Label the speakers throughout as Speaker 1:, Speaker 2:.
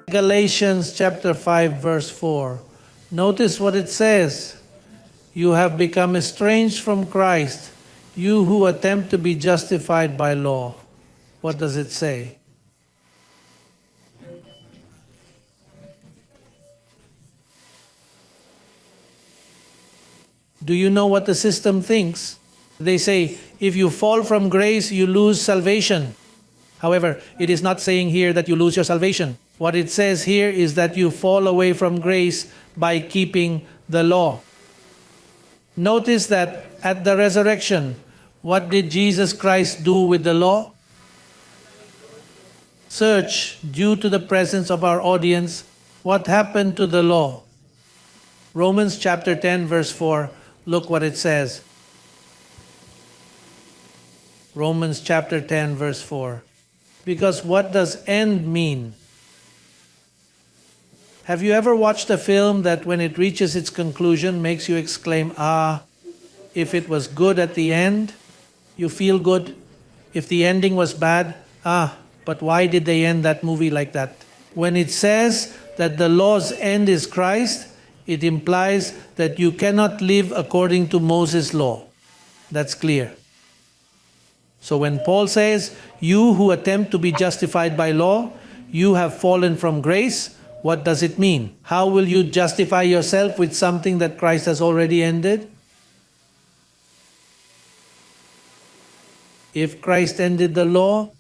Speaker 1: Galatians chapter 5 verse 4. Notice what it says. You have become estranged from Christ, you who attempt to be justified by law. What does it say? Do you know what the system thinks? They say, if you fall from grace, you lose salvation. However, it is not saying here that you lose your salvation. What it says here is that you fall away from grace by keeping the law. Notice that at the resurrection, what did Jesus Christ do with the law? Search, due to the presence of our audience, what happened to the law. Romans chapter 10 verse 4, look what it says. Romans chapter 10 verse 4. Because what does end mean? Have you ever watched a film that when it reaches its conclusion makes you exclaim, if it was good at the end, you feel good. If the ending was bad, but why did they end that movie like that? When it says that the law's end is Christ, it implies that you cannot live according to Moses' law. That's clear. So when Paul says, you who attempt to be justified by law, you have fallen from grace, what does it mean? How will you justify yourself with something that Christ has already ended? If Christ ended the law,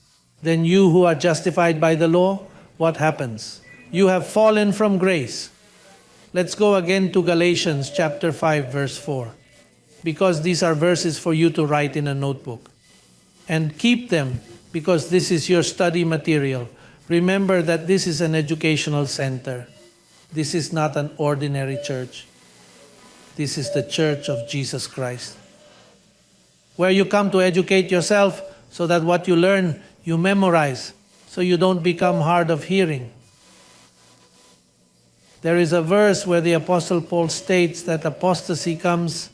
Speaker 1: then you who are justified by the law, what happens? You have fallen from grace. Let's go again to Galatians chapter 5 verse 4. Because these are verses for you to write in a notebook. And keep them because this is your study material. Remember that this is an educational center. This is not an ordinary church. This is the Church of Jesus Christ, where you come to educate yourself so that what you learn, you memorize, so you don't become hard of hearing. There is a verse where the Apostle Paul states that apostasy comes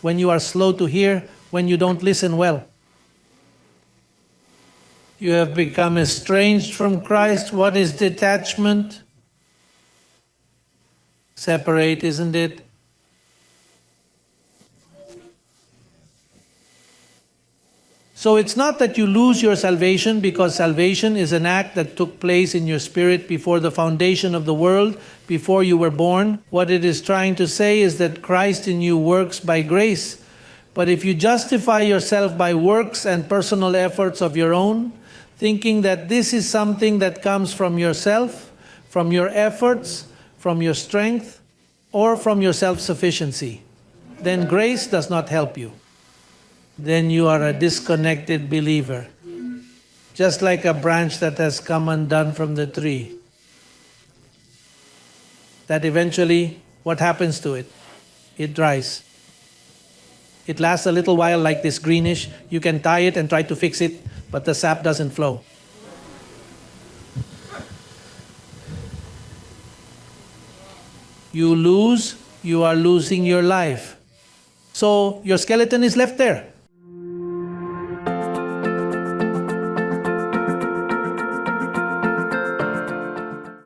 Speaker 1: when you are slow to hear, when you don't listen well. You have become estranged from Christ. What is detachment? Separate, isn't it? So it's not that you lose your salvation, because salvation is an act that took place in your spirit before the foundation of the world, before you were born. What it is trying to say is that Christ in you works by grace. But if you justify yourself by works and personal efforts of your own, thinking that this is something that comes from yourself, from your efforts, from your strength, or from your self-sufficiency, then grace does not help you. Then you are a disconnected believer, just like a branch that has come undone from the tree. That eventually, what happens to it? It dries. It lasts a little while like this greenish. You can tie it and try to fix it, but the sap doesn't flow. You lose, you are losing your life. So your skeleton is left there.